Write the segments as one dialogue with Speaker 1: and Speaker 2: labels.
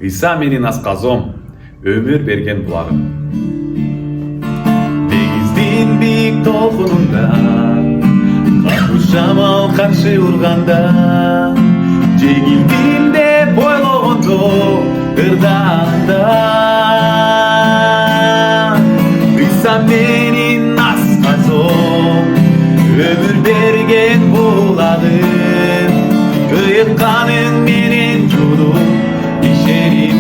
Speaker 1: Иса менин асказом, өмүр берген булагым. Дегиздин бийик толкунунда, катуу шамал каршы урганда, жеңилдим деп ойлогондо ырдаанда. Иса менин асказом, өмүр берген булагым, ыйытканың менен жудум. İşerim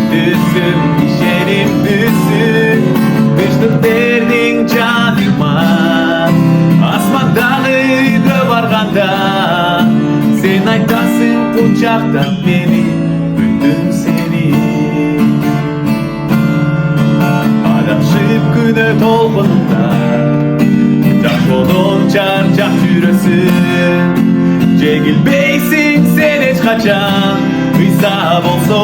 Speaker 1: düzüm, kışlık derdin canıma. Asmandağıydı varganda, sen aytasın kucaktan beni, büktüm seni. Adamşıp güne dolgununda, Taşolun çarçak yürüsün. Çekilbeysin sen hiç kaçan, İsa bolsun.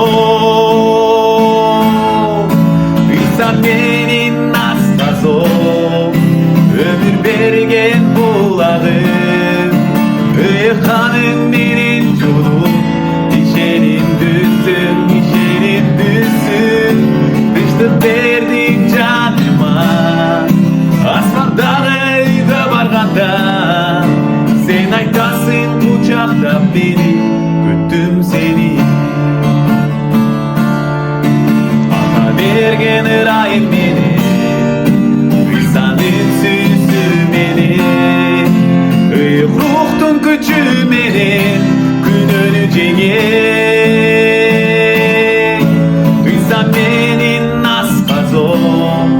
Speaker 1: İsa menin asказом, ömür bergen bulağım. Ыйыкканың менен жудум, ишеним дүзсүң, тынчтык бердиң жаныма. Асмандагы үйгө барганда, sen айтасың кучактап мени, күттүм сени. Ата берген ырайым менен, Исанын сүйүүсү менен, ыйык рухтун күчү менен күнөөнү жеңем. Иса менин асказом,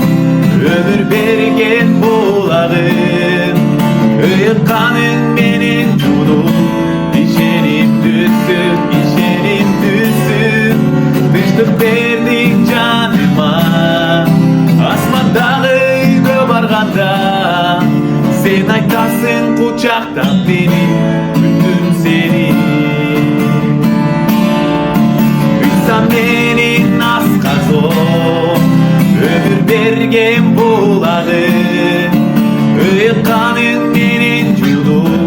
Speaker 1: өмүр берген булагым, ыйыкканың менен жудум. İşerim düzsün, tынчтык бердиң жаныма. Асмандагы үйгө барганда, sen айтасың кучактап мени, күттүм сени. Иса менин асказом, өмүр берген булагым, ыйыкканың менен жудум.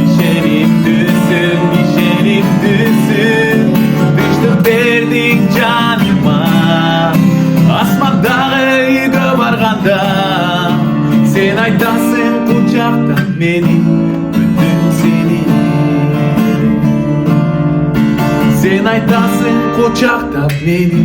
Speaker 1: İşerim düzsün, tынчтык бердиң жаныма. Асмандагы үйгө барганда, sen айтасың кучактап мени, күттүм сени. Sen айтасың кучактап мени,